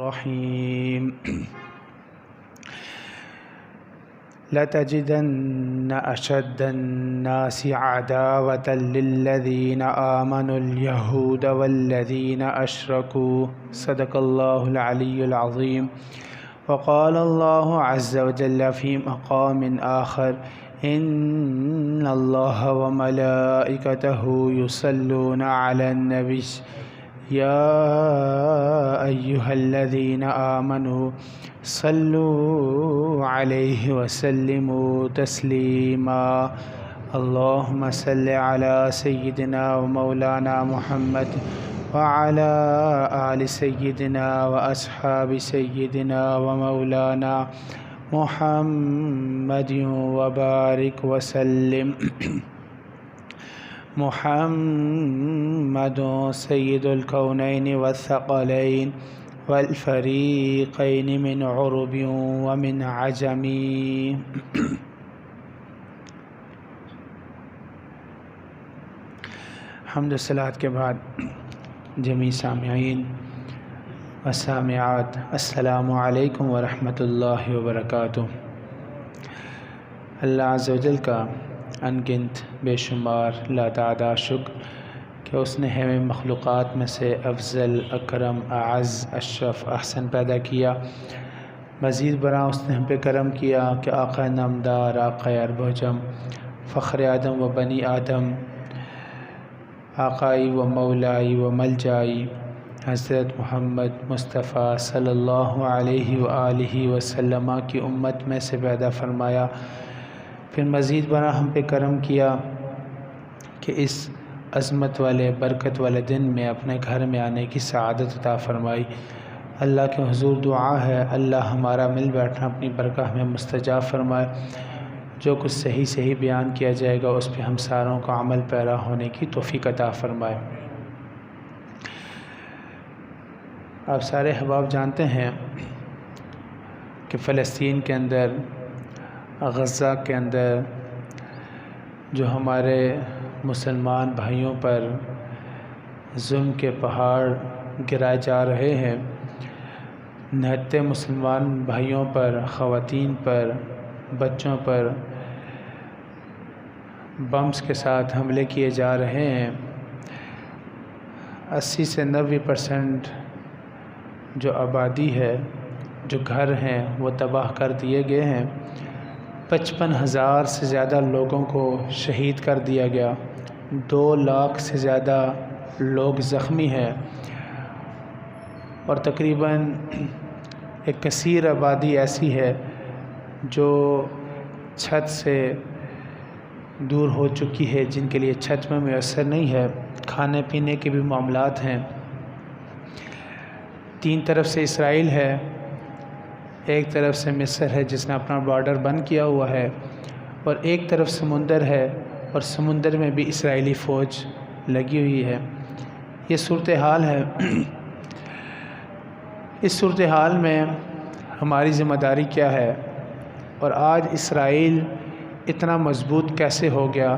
الرحيم لتجدن أشد الناس عداوة للذين آمنوا اليهود والذين أشركوا صدق الله العلي العظيم. وقال الله عز وجل في مقام آخر إن الله وملائكته يصلون على النبي يا أيها الذين آمنوا صلوا عليه وسلموا تسليما. اللهم صل على سيدنا ومولانا محمد وعلى آل سيدنا وأصحاب سيدنا ومولانا محمد وبارك وسلم. محمد سيد الكونين والثقلين والفريقين من عرب ومن عجم. حمد و صلات کے بعد جمیع سامعین و سامعات السلام علیکم ورحمۃ اللہ وبرکاتہ. اللہ عز و جل کا انگنت بے شمار لاتعداد شکر کہ اس نے ہمیں مخلوقات میں سے افضل، اکرم، اعز، اشرف، احسن پیدا کیا. مزید برآں اس نے ہم پہ کرم کیا کہ آقا نامدار، آقا ارب و جم، فخر آدم و بنی آدم، آقائی و مولائی و ملجائی حضرت محمد مصطفیٰ صلی اللہ علیہ وآلہ وسلم کی امت میں سے پیدا فرمایا. پھر مزید برآں ہم پہ کرم کیا کہ اس عظمت والے، برکت والے دن میں اپنے گھر میں آنے کی سعادت عطا فرمائی. اللہ کے حضور دعا ہے اللہ ہمارا مل بیٹھنا اپنی برکہ میں مستجاب فرمائے. جو کچھ صحیح بیان کیا جائے گا اس پہ ہم ساروں کو عمل پیرا ہونے کی توفیق عطا فرمائے. آپ سارے احباب جانتے ہیں کہ فلسطین کے اندر، غزہ کے اندر جو ہمارے مسلمان بھائیوں پر ظلم کے پہاڑ گرائے جا رہے ہیں، نہتے مسلمان بھائیوں پر، خواتین پر، بچوں پر بمز کے ساتھ حملے کیے جا رہے ہیں. 80 سے 90% جو آبادی ہے، جو گھر ہیں وہ تباہ کر دیے گئے ہیں. 55,000 سے زیادہ لوگوں کو شہید کر دیا گیا. 2 لاکھ سے زیادہ لوگ زخمی ہیں اور تقریباً ایک کثیر آبادی ایسی ہے جو چھت سے دور ہو چکی ہے، جن کے لیے چھت میں میسر نہیں ہے. کھانے پینے کے بھی معاملات ہیں. 3 طرف سے اسرائیل ہے، ایک طرف سے مصر ہے جس نے اپنا بارڈر بند کیا ہوا ہے، اور ایک طرف سمندر ہے اور سمندر میں بھی اسرائیلی فوج لگی ہوئی ہے. یہ صورتحال ہے. اس صورتحال میں ہماری ذمہ داری کیا ہے؟ اور آج اسرائیل اتنا مضبوط کیسے ہو گیا؟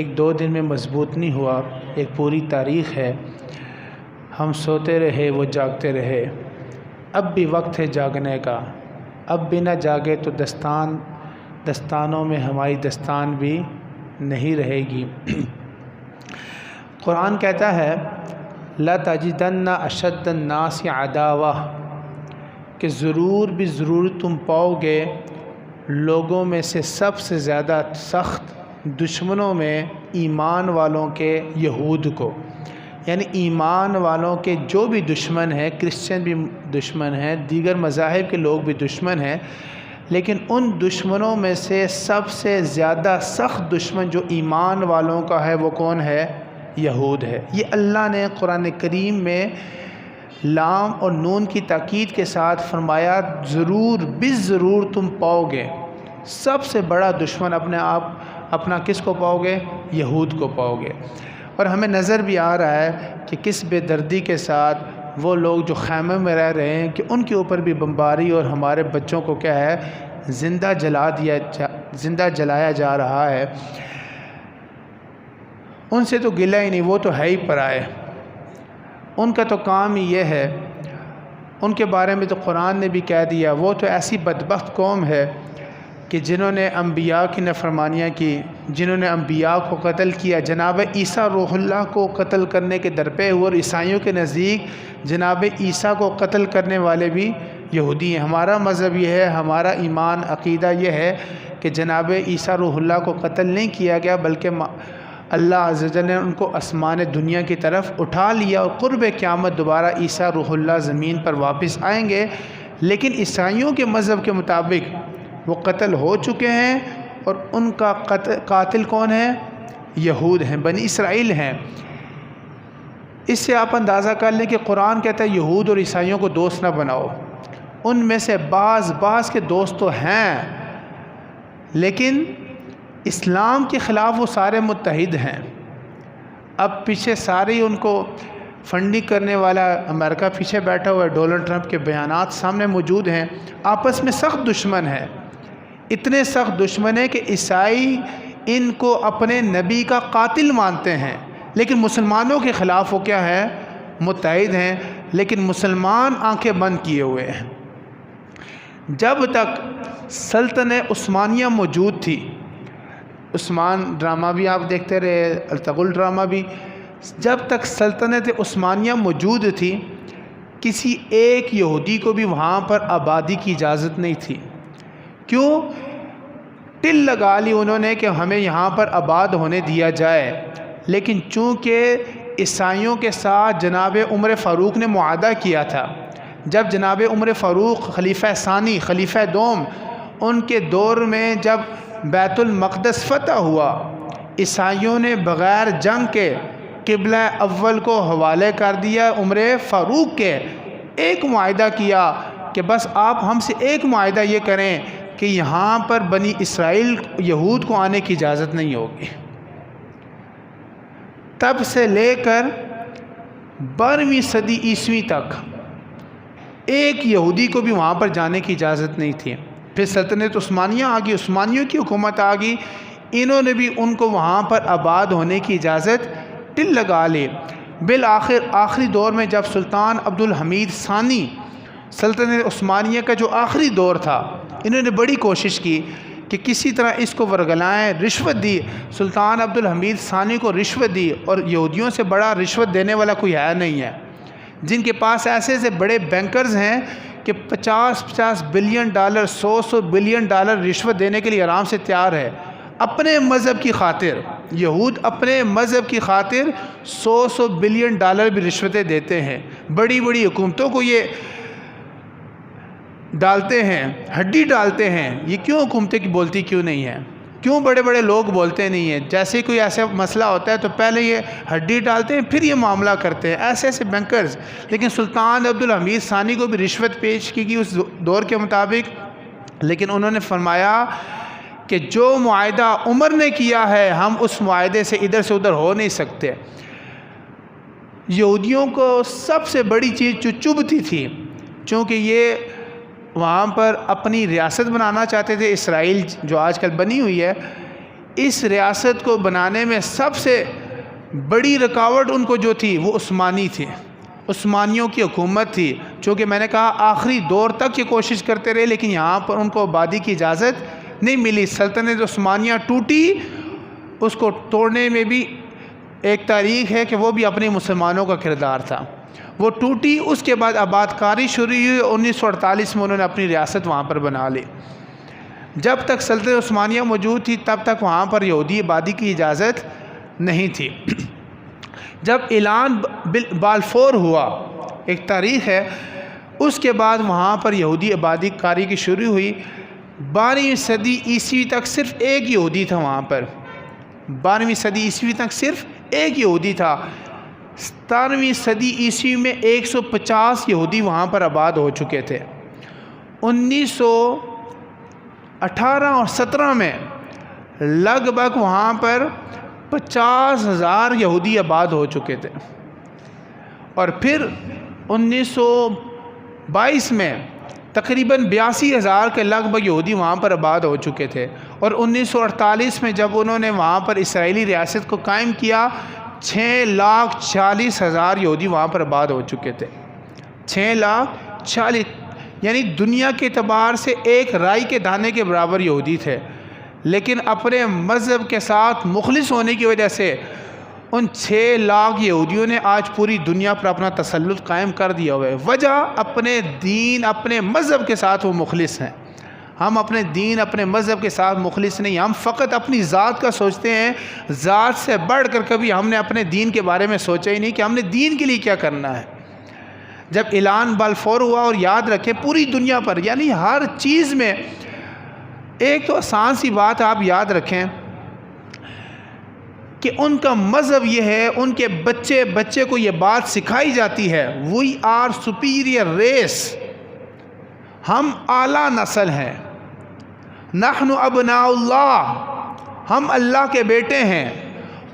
1-2 دن میں مضبوط نہیں ہوا، ایک پوری تاریخ ہے. ہم سوتے رہے، وہ جاگتے رہے. اب بھی وقت ہے جاگنے کا. اب بھی نہ جاگے تو دستانوں میں ہماری دستان بھی نہیں رہے گی. قرآن کہتا ہے لَتَجِدَنَّ أَشَدَّ النَّاسِ عَدَاوَةً کہ ضرور بھی ضرور تم پاؤ گے لوگوں میں سے سب سے زیادہ سخت دشمنوں میں ایمان والوں کے یہود کو. یعنی ایمان والوں کے جو بھی دشمن ہیں، کرسچن بھی دشمن ہیں، دیگر مذاہب کے لوگ بھی دشمن ہیں، لیکن ان دشمنوں میں سے سب سے زیادہ سخت دشمن جو ایمان والوں کا ہے وہ کون ہے؟ یہود ہے. یہ اللہ نے قرآن کریم میں لام اور نون کی تاکید کے ساتھ فرمایا ضرور ضرور تم پاؤ گے. سب سے بڑا دشمن اپنا کس کو پاؤ گے؟ یہود کو پاؤ گے. اور ہمیں نظر بھی آ رہا ہے کہ کس بے دردی کے ساتھ وہ لوگ جو خیمے میں رہ رہے ہیں کہ ان کے اوپر بھی بمباری اور ہمارے بچوں کو کیا ہے زندہ جلایا جا رہا ہے. ان سے تو گلہ ہی نہیں، وہ تو ہے ہی پرائے. ان کا تو کام ہی یہ ہے ان کے بارے میں تو قرآن نے بھی کہہ دیا وہ تو ایسی بدبخت قوم ہے کہ جنہوں نے انبیاء کی نافرمانیاں کی، جنہوں نے انبیاء کو قتل کیا۔ جناب عیسیٰ روح اللہ کو قتل کرنے کے درپے ہوئے، اور عیسائیوں کے نزدیک جناب عیسیٰ کو قتل کرنے والے بھی یہودی ہیں۔ ہمارا مذہب یہ ہے، ہمارا ایمان عقیدہ یہ ہے کہ جناب عیسیٰ روح اللہ کو قتل نہیں کیا گیا، بلکہ اللہ عز و جل نے ان کو آسمان دنیا کی طرف اٹھا لیا، اور قرب قیامت دوبارہ عیسیٰ روح اللہ زمین پر واپس آئیں گے۔ لیکن عیسائیوں کے مذہب کے مطابق وہ قتل ہو چکے ہیں، اور ان کا قاتل کون ہے؟ یہود ہیں، بنی اسرائیل ہیں۔ اس سے آپ اندازہ کر لیں کہ قرآن کہتا ہے یہود اور عیسائیوں کو دوست نہ بناؤ۔ ان میں سے بعض کے دوست تو ہیں، لیکن اسلام کے خلاف وہ سارے متحد ہیں۔ اب پیچھے سارے ان کو فنڈنگ کرنے والا امریکہ پیچھے بیٹھا ہوا ہے، ڈونلڈ ٹرمپ کے بیانات سامنے موجود ہیں، آپس میں سخت دشمن ہے۔ اتنے سخت دشمن ہے کہ عیسائی ان کو اپنے نبی کا قاتل مانتے ہیں، لیکن مسلمانوں کے خلاف وہ کیا ہے؟ متحد ہیں۔ لیکن مسلمان آنکھیں بند کیے ہوئے ہیں۔ جب تک سلطنت عثمانیہ موجود تھی، عثمان ڈرامہ بھی آپ دیکھتے رہے، ارطغرل ڈرامہ بھی، جب تک سلطنت عثمانیہ موجود تھی کسی ایک یہودی کو بھی وہاں پر آبادی کی اجازت نہیں تھی۔ کیوں؟ ٹل لگا لی انہوں نے کہ ہمیں یہاں پر آباد ہونے دیا جائے، لیکن چونکہ عیسائیوں کے ساتھ جناب عمر فاروق نے معاہدہ کیا تھا، جب جناب عمر فاروق خلیفہ ثانی، خلیفہ دوم، ان کے دور میں جب بیت المقدس فتح ہوا، عیسائیوں نے بغیر جنگ کے قبلہ اول کو حوالے کر دیا عمر فاروق کے۔ ایک معاہدہ کیا کہ بس آپ ہم سے ایک معاہدہ یہ کریں کہ یہاں پر بنی اسرائیل یہود کو آنے کی اجازت نہیں ہوگی۔ تب سے لے کر 12ویں صدی عیسوی تک ایک یہودی کو بھی وہاں پر جانے کی اجازت نہیں تھی۔ پھر سلطنت عثمانیہ آ گئی، عثمانیوں کی حکومت آ گئی، انہوں نے بھی ان کو وہاں پر آباد ہونے کی اجازت ٹل لگا لی۔ بالآخر آخری دور میں جب سلطان عبدالحمید ثانی، سلطنت عثمانیہ کا جو آخری دور تھا، انہوں نے بڑی کوشش کی کہ کسی طرح اس کو ورگلائیں، رشوت دی، سلطان عبدالحمید ثانی کو رشوت دی، اور یہودیوں سے بڑا رشوت دینے والا کوئی ہے نہیں ہے، جن کے پاس ایسے بڑے بینکرز ہیں کہ 50 بلین ڈالر، 100 بلین ڈالر رشوت دینے کے لیے آرام سے تیار ہے، اپنے مذہب کی خاطر۔ یہود اپنے مذہب کی خاطر 100 بلین ڈالر بھی رشوتیں دیتے ہیں، بڑی بڑی حکومتوں کو یہ ڈالتے ہیں، ہڈی ڈالتے ہیں۔ یہ کیوں حکومتیں کی بولتی کیوں نہیں ہیں؟ کیوں بڑے بڑے لوگ بولتے نہیں ہیں؟ جیسے کوئی ایسا مسئلہ ہوتا ہے تو پہلے یہ ہڈی ڈالتے ہیں، پھر یہ معاملہ کرتے ہیں، ایسے بینکرز۔ لیکن سلطان عبدالحمید ثانی کو بھی رشوت پیش کی گئی اس دور کے مطابق، لیکن انہوں نے فرمایا کہ جو معاہدہ عمر نے کیا ہے ہم اس معاہدے سے ادھر سے ادھر ہو نہیں سکتے۔ یہودیوں کو سب سے بڑی چیز جو چبھتی تھی، چونکہ یہ وہاں پر اپنی ریاست بنانا چاہتے تھے، اسرائیل جو آج کل بنی ہوئی ہے، اس ریاست کو بنانے میں سب سے بڑی رکاوٹ ان کو جو تھی وہ عثمانی تھی، عثمانیوں کی حکومت تھی۔ چونکہ میں نے کہا آخری دور تک یہ کوشش کرتے رہے، لیکن یہاں پر ان کو آبادی کی اجازت نہیں ملی۔ سلطنت عثمانیہ ٹوٹی، اس کو توڑنے میں بھی ایک تاریخ ہے کہ وہ بھی اپنے مسلمانوں کا کردار تھا۔ وہ ٹوٹی، اس کے بعد آباد کاری شروع ہوئی، 1948 میں انہوں نے اپنی ریاست وہاں پر بنا لی۔ جب تک سلطنت عثمانیہ موجود تھی تب تک وہاں پر یہودی آبادی کی اجازت نہیں تھی۔ جب اعلان بالفور ہوا، ایک تاریخ ہے، اس کے بعد وہاں پر یہودی آبادی کاری کی شروع ہوئی۔ 12ویں صدی عیسوی تک صرف ایک یہودی تھا وہاں پر، 12ویں صدی عیسوی تک صرف ایک یہودی تھا۔ 17ویں صدی عیسوی میں 150 یہودی وہاں پر آباد ہو چکے تھے۔ 1918 اور 17 میں لگ بھگ وہاں پر 50,000 یہودی آباد ہو چکے تھے، اور پھر 1922 میں تقریباً 82,000 کے لگ بھگ یہودی وہاں پر آباد ہو چکے تھے، اور 1948 میں جب انہوں نے وہاں پر اسرائیلی ریاست کو قائم کیا، 6,40,000 یہودی وہاں پر آباد ہو چکے تھے، 40 یعنی دنیا کے اعتبار سے ایک رائی کے دانے کے برابر یہودی تھے، لیکن اپنے مذہب کے ساتھ مخلص ہونے کی وجہ سے ان 6 لاکھ یہودیوں نے آج پوری دنیا پر اپنا تسلط قائم کر دیا ہوا ہے۔ وجہ اپنے دین، اپنے مذہب کے ساتھ وہ مخلص ہیں۔ ہم اپنے دین، اپنے مذہب کے ساتھ مخلص نہیں، ہم فقط اپنی ذات کا سوچتے ہیں، ذات سے بڑھ کر کبھی ہم نے اپنے دین کے بارے میں سوچا ہی نہیں کہ ہم نے دین کے لیے کیا کرنا ہے۔ جب اعلان بالفور ہوا، اور یاد رکھیں پوری دنیا پر، یعنی ہر چیز میں، ایک تو آسان سی بات آپ یاد رکھیں کہ ان کا مذہب یہ ہے، ان کے بچے کو یہ بات سکھائی جاتی ہے، وی آر سپیریئر ریس، ہم اعلیٰ نسل ہیں، نحن ابناء اللہ، ہم اللہ کے بیٹے ہیں،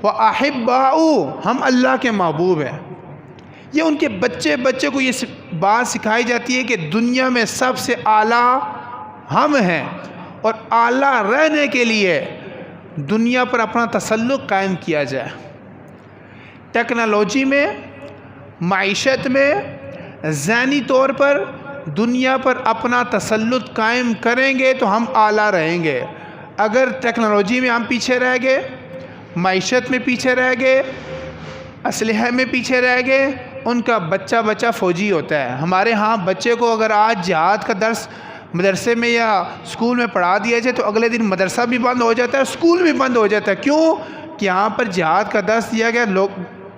وَأَحِبَّاؤُ، ہم اللہ کے محبوب ہیں۔ یہ ان کے بچے کو یہ بات سکھائی جاتی ہے کہ دنیا میں سب سے اعلیٰ ہم ہیں، اور اعلیٰ رہنے کے لیے دنیا پر اپنا تسلط قائم کیا جائے۔ ٹیکنالوجی میں، معیشت میں، ذہنی طور پر دنیا پر اپنا تسلط قائم کریں گے تو ہم اعلیٰ رہیں گے۔ اگر ٹیکنالوجی میں ہم پیچھے رہ گئے، معیشت میں پیچھے رہ گئے، اسلحے میں پیچھے رہ گئے، ان کا بچہ فوجی ہوتا ہے۔ ہمارے ہاں بچے کو اگر آج جہاد کا درس مدرسے میں یا اسکول میں پڑھا دیا جائے تو اگلے دن مدرسہ بھی بند ہو جاتا ہے، اسکول بھی بند ہو جاتا ہے۔ کیوں؟ کہ یہاں پر جہاد کا درس دیا گیا،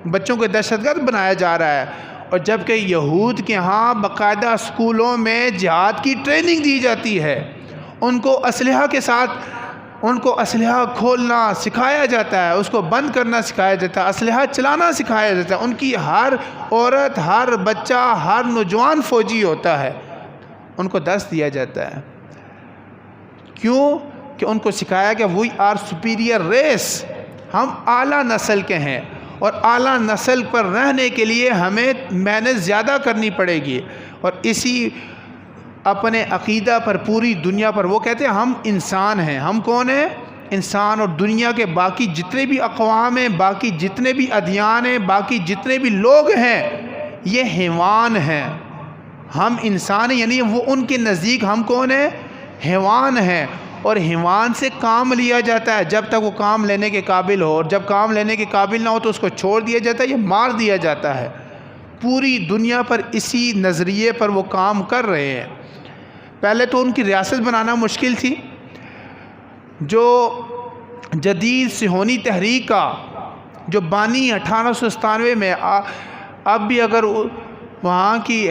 بچوں کو دہشت گرد بنایا جا رہا ہے، اور جبکہ یہود کے ہاں باقاعدہ اسکولوں میں جہاد کی ٹریننگ دی جاتی ہے، ان کو اسلحہ کے ساتھ، ان کو اسلحہ کھولنا سکھایا جاتا ہے، اس کو بند کرنا سکھایا جاتا ہے، اسلحہ چلانا سکھایا جاتا ہے۔ ان کی ہر عورت، ہر بچہ، ہر نوجوان فوجی ہوتا ہے، ان کو درس دیا جاتا ہے۔ کیوں؟ کہ ان کو سکھایا کہ وی آر سپیریئر ریس، ہم اعلیٰ نسل کے ہیں، اور اعلیٰ نسل پر رہنے کے لیے ہمیں محنت زیادہ کرنی پڑے گی۔ اور اسی اپنے عقیدہ پر پوری دنیا پر وہ کہتے ہیں ہم انسان ہیں۔ ہم کون ہیں؟ انسان۔ اور دنیا کے باقی جتنے بھی اقوام ہیں، باقی جتنے بھی ادیان ہیں، باقی جتنے بھی لوگ ہیں، یہ حیوان ہیں، ہم انسان ہیں۔ یعنی وہ ان کے نزدیک ہم کون ہیں؟ حیوان ہیں، اور حیوان سے کام لیا جاتا ہے جب تک وہ کام لینے کے قابل ہو، اور جب کام لینے کے قابل نہ ہو تو اس کو چھوڑ دیا جاتا ہے یا مار دیا جاتا ہے۔ پوری دنیا پر اسی نظریے پر وہ کام کر رہے ہیں۔ پہلے تو ان کی ریاست بنانا مشکل تھی۔ جو جدید صہیونی تحریک کا جو بانی 1897 میں، اب بھی اگر وہاں کی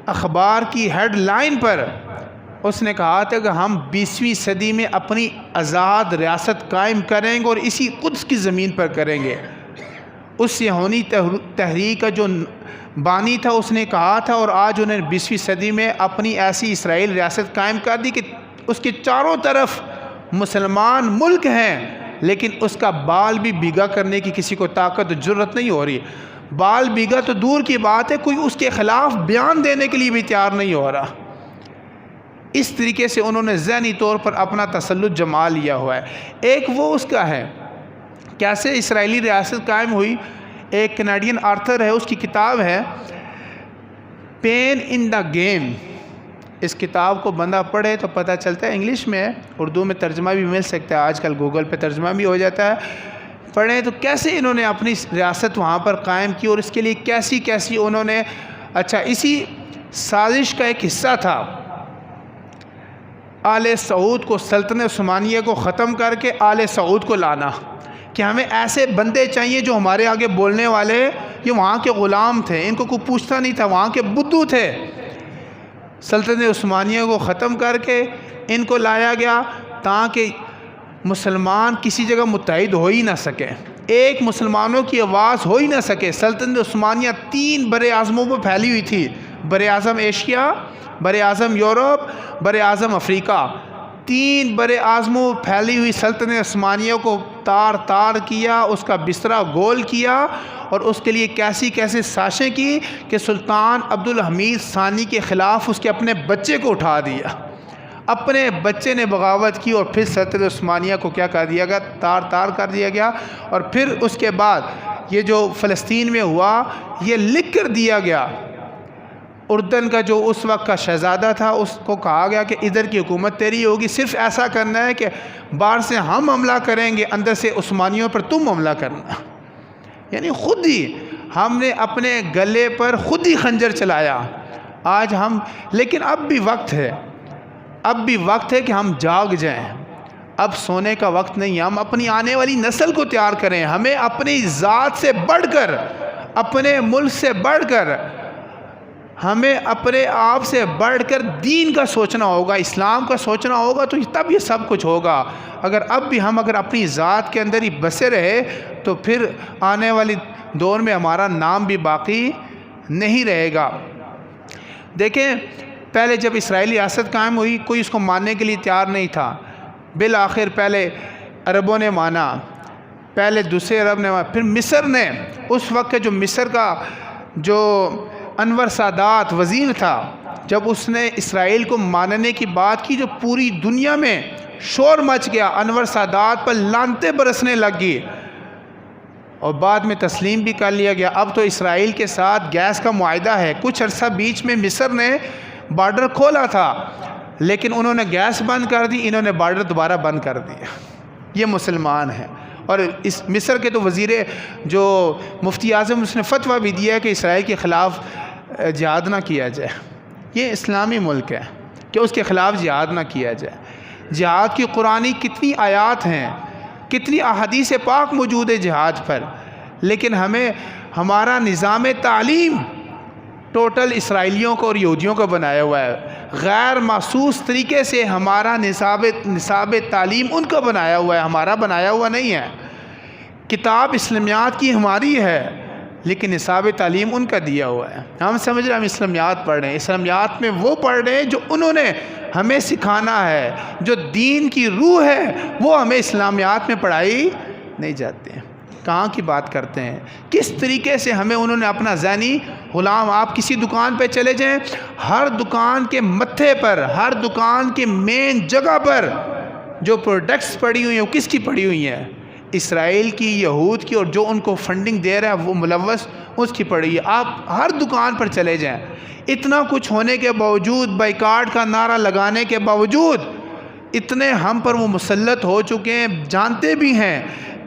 اخبار کی ہیڈ لائن پر اس نے کہا تھا کہ ہم 20ویں صدی میں اپنی آزاد ریاست قائم کریں گے، اور اسی قدس کی زمین پر کریں گے۔ اس صہیونی تحریک کا جو بانی تھا اس نے کہا تھا، اور آج انہیں 20ویں صدی میں اپنی ایسی اسرائیل ریاست قائم کر دی کہ اس کے چاروں طرف مسلمان ملک ہیں، لیکن اس کا بال بھی بیگا کرنے کی کسی کو طاقت و جرت نہیں ہو رہی۔ بال بیگا تو دور کی بات ہے، کوئی اس کے خلاف بیان دینے کے لیے بھی تیار نہیں ہو رہا۔ اس طریقے سے انہوں نے ذہنی طور پر اپنا تسلط جما لیا ہوا ہے۔ ایک وہ اس کا ہے کیسے اسرائیلی ریاست قائم ہوئی۔ ایک کینیڈین آرتھر ہے، اس کی کتاب ہے پین ان دا گیم۔ اس کتاب کو بندہ پڑھے تو پتہ چلتا ہے، انگلش میں ہے، اردو میں ترجمہ بھی مل سکتا ہے، آج کل گوگل پہ ترجمہ بھی ہو جاتا ہے۔ پڑھیں تو کیسے انہوں نے اپنی ریاست وہاں پر قائم کی، اور اس کے لیے کیسی انہوں نے، اچھا اسی سازش کا ایک حصہ تھا آل سعود کو، سلطنت عثمانیہ کو ختم کر کے آل سعود کو لانا، کہ ہمیں ایسے بندے چاہیے جو ہمارے آگے بولنے والے، یہ وہاں کے غلام تھے، ان کو کوئی پوچھتا نہیں تھا، وہاں کے بدو تھے۔ سلطنت عثمانیہ کو ختم کر کے ان کو لایا گیا تاکہ مسلمان کسی جگہ متحد ہو ہی نہ سکے، ایک مسلمانوں کی آواز ہو ہی نہ سکے۔ سلطنت عثمانیہ 3 بر اعظموں پر پھیلی ہوئی تھی، بر اعظم ایشیا، بر اعظم یورپ، بر اعظم افریقہ۔ 3 بر اعظموں پھیلی ہوئی سلطنت عثمانیہ کو تار تار کیا، اس کا بسترا گول کیا، اور اس کے لیے کیسی سازشیں کی کہ سلطان عبدالحمید ثانی کے خلاف اس کے اپنے بچے کو اٹھا دیا، اپنے بچے نے بغاوت کی، اور پھر سلطنت عثمانیہ کو کیا کر دیا گیا؟ تار تار کر دیا گیا۔ اور پھر اس کے بعد یہ جو فلسطین میں ہوا، یہ لکھ کر دیا گیا اردن کا جو اس وقت کا شہزادہ تھا، اس کو کہا گیا کہ ادھر کی حکومت تیری ہوگی، صرف ایسا کرنا ہے کہ باہر سے ہم حملہ کریں گے، اندر سے عثمانیوں پر تم حملہ کرنا. یعنی خود ہی ہم نے اپنے گلے پر خود ہی خنجر چلایا. آج ہم، لیکن اب بھی وقت ہے، اب بھی وقت ہے کہ ہم جاگ جائیں. اب سونے کا وقت نہیں ہے. ہم اپنی آنے والی نسل کو تیار کریں. ہمیں اپنی ذات سے بڑھ کر، اپنے ملک سے بڑھ کر، ہمیں اپنے آپ سے بڑھ کر دین کا سوچنا ہوگا، اسلام کا سوچنا ہوگا، تو تب یہ سب کچھ ہوگا. اگر اب بھی ہم اپنی ذات کے اندر ہی بسے رہے تو پھر آنے والی دور میں ہمارا نام بھی باقی نہیں رہے گا. دیکھیں، پہلے جب اسرائیلی ریاست قائم ہوئی کوئی اس کو ماننے کے لیے تیار نہیں تھا. بالآخر پہلے عربوں نے مانا، پہلے دوسرے عرب نے مانا، پھر مصر نے. اس وقت جو مصر کا جو انور سادات وزیر تھا، جب اس نے اسرائیل کو ماننے کی بات کی، جو پوری دنیا میں شور مچ گیا، انور سادات پر لعنتیں برسنے لگ گئی، اور بعد میں تسلیم بھی کر لیا گیا. اب تو اسرائیل کے ساتھ گیس کا معاہدہ ہے. کچھ عرصہ بیچ میں مصر نے بارڈر کھولا تھا، لیکن انہوں نے گیس بند کر دی، انہوں نے بارڈر دوبارہ بند کر دیا. یہ مسلمان ہیں. اور اس مصر کے تو وزیر جو مفتی اعظم، اس نے فتویٰ بھی دیا ہے کہ اسرائیل کے خلاف جہاد نہ کیا جائے. یہ اسلامی ملک ہے کہ اس کے خلاف جہاد نہ کیا جائے. جہاد کی قرآنی کتنی آیات ہیں، کتنی احادیث پاک موجود ہے جہاد پر، لیکن ہمیں ہمارا نظام تعلیم ٹوٹل اسرائیلیوں کو اور یہودیوں کو بنایا ہوا ہے. غیر محسوس طریقے سے ہمارا نصاب تعلیم ان کا بنایا ہوا ہے، ہمارا بنایا ہوا نہیں ہے. کتاب اسلامیات کی ہماری ہے، لیکن نصاب تعلیم ان کا دیا ہوا ہے. ہم سمجھ رہے ہیں ہم اسلامیات پڑھ رہے ہیں. اسلامیات میں وہ پڑھ رہے ہیں جو انہوں نے ہمیں سکھانا ہے، جو دین کی روح ہے وہ ہمیں اسلامیات میں پڑھائی نہیں جاتے ہیں. کہاں کی بات کرتے ہیں، کس طریقے سے ہمیں انہوں نے اپنا ذہنی غلام. آپ کسی دکان پہ چلے جائیں، ہر دکان کے متھے پر، ہر دکان کے مین جگہ پر جو پروڈکٹس پڑی ہوئی ہیں وہ کس کی پڑی ہوئی ہیں؟ اسرائیل کی، یہود کی، اور جو ان کو فنڈنگ دے رہا ہے وہ ملوث اس کی پڑی ہے. آپ ہر دکان پر چلے جائیں. اتنا کچھ ہونے کے باوجود، بائیکاٹ کا نعرہ لگانے کے باوجود، اتنے ہم پر وہ مسلط ہو چکے ہیں، جانتے بھی ہیں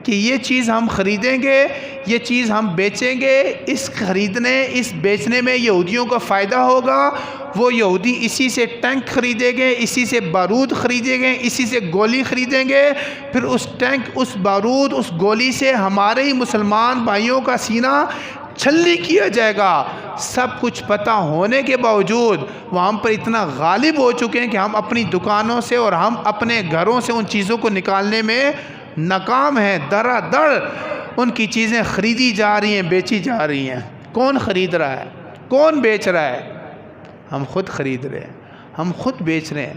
کہ یہ چیز ہم خریدیں گے، یہ چیز ہم بیچیں گے، اس خریدنے اس بیچنے میں یہودیوں کا فائدہ ہوگا. وہ یہودی اسی سے ٹینک خریدیں گے، اسی سے بارود خریدیں گے، اسی سے گولی خریدیں گے. پھر اس ٹینک، اس بارود، اس گولی سے ہمارے ہی مسلمان بھائیوں کا سینہ چھلنی کیا جائے گا. سب کچھ پتہ ہونے کے باوجود وہ ہم پر اتنا غالب ہو چکے ہیں کہ ہم اپنی دکانوں سے اور ہم اپنے گھروں سے ان چیزوں کو نکالنے میں ناکام ہیں. درا در ان کی چیزیں خریدی جا رہی ہیں، بیچی جا رہی ہیں. کون خرید رہا ہے، کون بیچ رہا ہے؟ ہم خود خرید رہے ہیں، ہم خود بیچ رہے ہیں.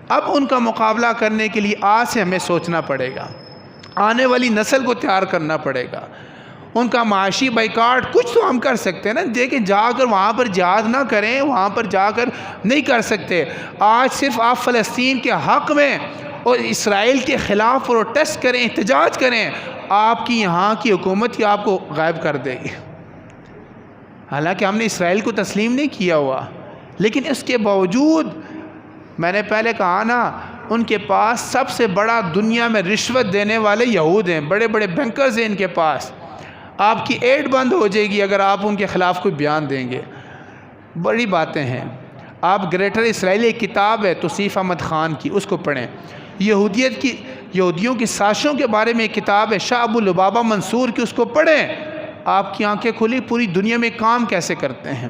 اب ان کا مقابلہ کرنے کے لیے آج سے ہمیں سوچنا پڑے گا، آنے والی نسل کو تیار کرنا پڑے گا. ان کا معاشی بائیکاٹ کچھ تو ہم کر سکتے ہیں نا. دیکھیں، جا کر وہاں پر جہاد نہ کریں، وہاں پر جا کر نہیں کر سکتے. آج صرف آپ فلسطین کے حق میں اور اسرائیل کے خلاف پروٹیسٹ کریں، احتجاج کریں، آپ کی یہاں کی حکومت ہی آپ کو غائب کر دے گی. حالانکہ ہم نے اسرائیل کو تسلیم نہیں کیا ہوا، لیکن اس کے باوجود میں نے پہلے کہا نا، ان کے پاس سب سے بڑا دنیا میں رشوت دینے والے یہود ہیں، بڑے بڑے بینکرز ہیں ان کے پاس. آپ کی ایڈ بند ہو جائے گی اگر آپ ان کے خلاف کوئی بیان دیں گے. بڑی باتیں ہیں. آپ گریٹر اسرائیل ایک کتاب ہے توصیف احمد خان کی، اس کو پڑھیں. یہودیوں کی سازشوں کے بارے میں ایک کتاب ہے شاہ ابو لبابہ منصور کی، اس کو پڑھیں. آپ کی آنکھیں کھلی، پوری دنیا میں کام کیسے کرتے ہیں،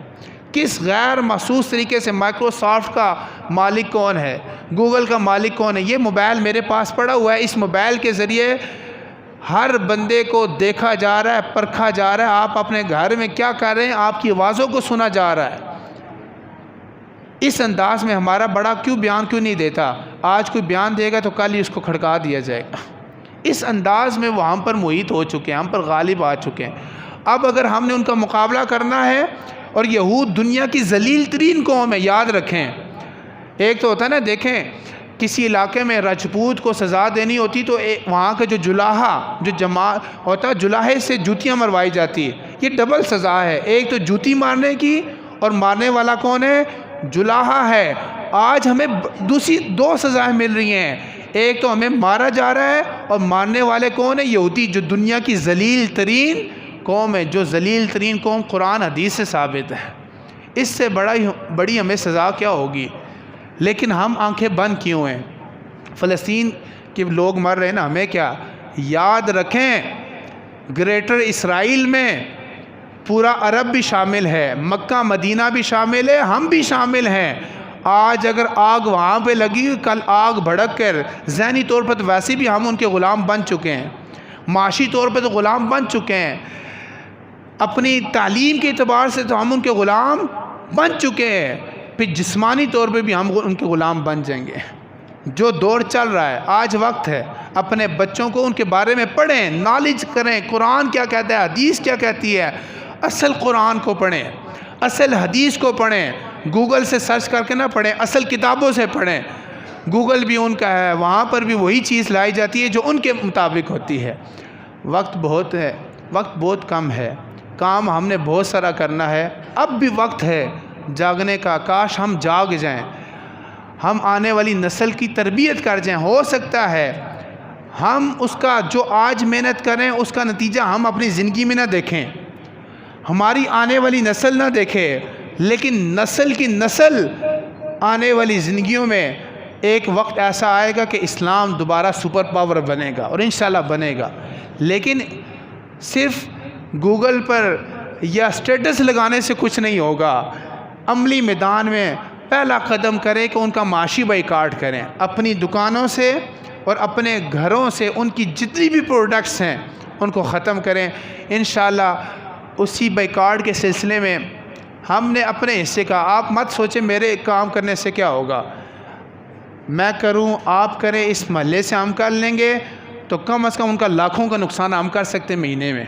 کس غیر محسوس طریقے سے. مائکروسافٹ کا مالک کون ہے، گوگل کا مالک کون ہے. یہ موبائل میرے پاس پڑا ہوا ہے. اس موبائل کے ذریعے ہر بندے کو دیکھا جا رہا ہے، پرکھا جا رہا ہے. آپ اپنے گھر میں کیا کر رہے ہیں، آپ کی آوازوں کو سنا جا رہا ہے. اس انداز میں ہمارا بڑا بیان کیوں نہیں دیتا؟ آج کوئی بیان دے گا تو کل ہی اس کو کھڑکا دیا جائے گا. اس انداز میں وہ ہم پر محیط ہو چکے ہیں، ہم پر غالب آ چکے ہیں. اب اگر ہم نے ان کا مقابلہ کرنا ہے، اور یہود دنیا کی ذلیل ترین قوم ہے، یاد رکھیں. ایک تو ہوتا ہے نا، دیکھیں کسی علاقے میں راجپوت کو سزا دینی ہوتی تو وہاں کا جو جلاحہ جو جماعت ہوتا ہے، جلاحے سے جوتیاں مروائی جاتی ہے. یہ ڈبل سزا ہے، ایک تو جوتی مارنے کی اور مارنے والا کون ہے؟ جلاحہ ہے۔ آج ہمیں دوسری دو سزائیں مل رہی ہیں، ایک تو ہمیں مارا جا رہا ہے، اور مارنے والے کون ہیں؟ یہودی، جو دنیا کی ذلیل ترین قوم ہے، جو ذلیل ترین قوم قرآن حدیث سے ثابت ہے۔ اس سے بڑی ہمیں سزا کیا ہوگی؟ لیکن ہم آنکھیں بند کیوں ہیں؟ فلسطین کے لوگ مر رہے ہیں نا، ہمیں کیا؟ یاد رکھیں گریٹر اسرائیل میں پورا عرب بھی شامل ہے، مکہ مدینہ بھی شامل ہے، ہم بھی شامل ہیں۔ آج اگر آگ وہاں پہ لگی، کل آگ بھڑک کر ذہنی طور پر تو ویسے بھی ہم ان کے غلام بن چکے ہیں، معاشی طور پہ تو غلام بن چکے ہیں، اپنی تعلیم کے اعتبار سے تو ہم ان کے غلام بن چکے ہیں، پھر جسمانی طور پہ بھی ہم ان کے غلام بن جائیں گے۔ جو دور چل رہا ہے، آج وقت ہے اپنے بچوں کو ان کے بارے میں پڑھیں، نالج کریں، قرآن کیا کہتا ہے، حدیث کیا کہتی ہے، اصل قرآن کو پڑھیں، اصل حدیث کو پڑھیں، گوگل سے سرچ کر کے نہ پڑھیں، اصل کتابوں سے پڑھیں۔ گوگل بھی ان کا ہے، وہاں پر بھی وہی چیز لائی جاتی ہے جو ان کے مطابق ہوتی ہے۔ وقت بہت ہے، وقت بہت کم ہے، کام ہم نے بہت سارا کرنا ہے، اب بھی وقت ہے جاگنے کا، کاش ہم جاگ جائیں، ہم آنے والی نسل کی تربیت کر جائیں۔ ہو سکتا ہے ہم اس کا جو آج محنت کریں اس کا نتیجہ ہم اپنی زندگی میں نہ دیکھیں، ہماری آنے والی نسل نہ دیکھے، لیکن نسل کی نسل آنے والی زندگیوں میں ایک وقت ایسا آئے گا کہ اسلام دوبارہ سپر پاور بنے گا، اور انشاءاللہ بنے گا۔ لیکن صرف گوگل پر یا سٹیٹس لگانے سے کچھ نہیں ہوگا، عملی میدان میں پہلا قدم کریں کہ ان کا معاشی بائیکاٹ کریں، اپنی دکانوں سے اور اپنے گھروں سے ان کی جتنی بھی پروڈکٹس ہیں ان کو ختم کریں۔ انشاءاللہ اسی بائیکاٹ کے سلسلے میں ہم نے اپنے حصے کا، آپ مت سوچیں میرے کام کرنے سے کیا ہوگا، میں کروں آپ کریں، اس محلے سے ہم کر لیں گے تو کم از کم ان کا لاکھوں کا نقصان ہم کر سکتے ہیں مہینے میں،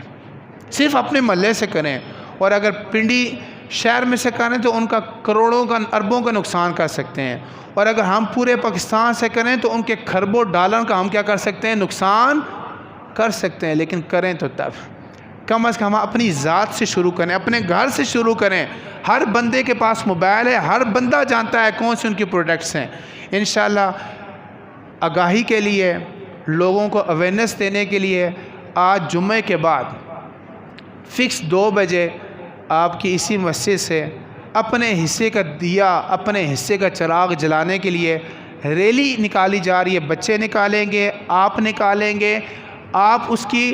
صرف اپنے محلے سے کریں، اور اگر پنڈی شہر میں سے کریں تو ان کا کروڑوں کا اربوں کا نقصان کر سکتے ہیں، اور اگر ہم پورے پاکستان سے کریں تو ان کے کھربوں ڈالر کا ہم کیا کر سکتے ہیں؟ نقصان کر سکتے ہیں۔ لیکن کریں تو تب، کم از کم اپنی ذات سے شروع کریں، اپنے گھر سے شروع کریں۔ ہر بندے کے پاس موبائل ہے، ہر بندہ جانتا ہے کون سی ان کی پروڈکٹس ہیں۔ انشاءاللہ آگاہی کے لیے، لوگوں کو اویئرنیس دینے کے لیے، آج جمعے کے بعد فکس 2 بجے آپ کی اسی مسجد سے اپنے حصے کا دیا، اپنے حصے کا چراغ جلانے کے لیے ریلی نکالی جا رہی ہے۔ بچے نکالیں گے، آپ نکالیں گے، آپ اس کی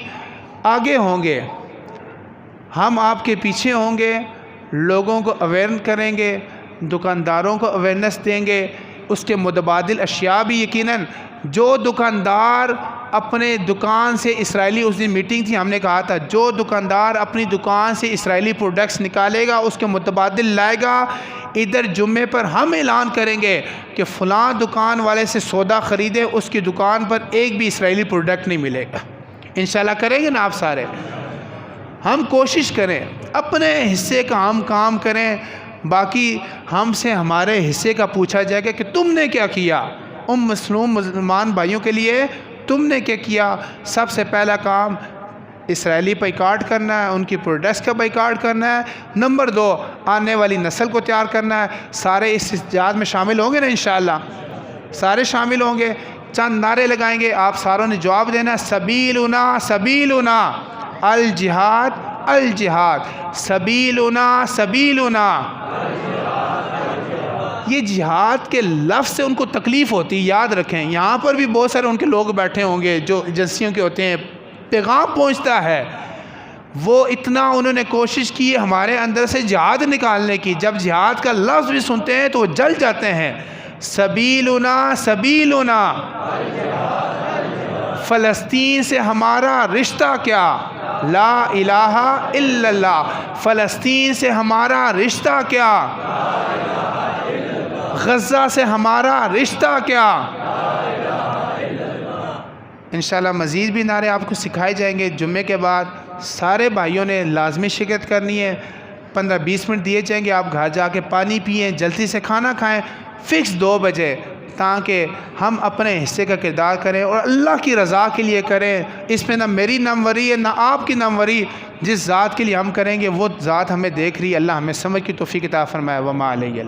آگے ہوں گے، ہم آپ کے پیچھے ہوں گے، لوگوں کو اویئر کریں گے، دکانداروں کو اویئرنیس دیں گے، اس کے متبادل اشیاء بھی یقیناً جو دکاندار اپنے دکان سے اسرائیلی، اس دن میٹنگ تھی ہم نے کہا تھا، جو دکاندار اپنی دکان سے اسرائیلی پروڈکٹس نکالے گا اس کے متبادل لائے گا، ادھر جمعے پر ہم اعلان کریں گے کہ فلاں دکان والے سے سودا خریدے، اس کی دکان پر ایک بھی اسرائیلی پروڈکٹ نہیں ملے گا۔ انشاءاللہ کریں گے نا آپ سارے؟ ہم کوشش کریں، اپنے حصے کا ہم کام کریں، باقی ہم سے ہمارے حصے کا پوچھا جائے گا کہ تم نے کیا کیا، مسلمان بھائیوں کے لیے تم نے کیا کیا۔ سب سے پہلا کام اسرائیلی بائیکاٹ کرنا ہے، ان کی پروڈکٹس کا بائیکاٹ کرنا ہے۔ نمبر 2، آنے والی نسل کو تیار کرنا ہے۔ سارے اس احتجاج میں شامل ہوں گے نا انشاءاللہ؟ سارے شامل ہوں گے، چند نعرے لگائیں گے، آپ ساروں نے جواب دینا ہے، سبیلنا سبیلنا، الجہاد الجہاد، سبیلنا سبیلنا۔ یہ جہاد کے لفظ سے ان کو تکلیف ہوتی ہے، یاد رکھیں۔ یہاں پر بھی بہت سارے ان کے لوگ بیٹھے ہوں گے جو ایجنسیوں کے ہوتے ہیں، پیغام پہنچتا ہے، وہ اتنا انہوں نے کوشش کی ہمارے اندر سے جہاد نکالنے کی، جب جہاد کا لفظ بھی سنتے ہیں تو وہ جل جاتے ہیں۔ سبیلنا سبیلنا، فلسطین سے ہمارا رشتہ کیا؟ لا الہ الا اللہ۔ فلسطین سے ہمارا رشتہ کیا؟ غزہ سے ہمارا رشتہ کیا؟ انشاءاللہ مزید بھی نعرے آپ کو سکھائے جائیں گے۔ جمعے کے بعد سارے بھائیوں نے لازمی شرکت کرنی ہے، 15-20 منٹ دیے جائیں گے، آپ گھر جا کے پانی پئیں، جلدی سے کھانا کھائیں، فکس 2 بجے تاکہ ہم اپنے حصے کا کردار کریں اور اللہ کی رضا کے لیے کریں. اس میں نہ میری ناموری ہے نہ آپ کی ناموری. جس ذات کے لیے ہم کریں گے وہ ذات ہمیں دیکھ رہی ہے. اللہ ہمیں سمجھ کی توفیق عطا فرمائے. وما علیہ.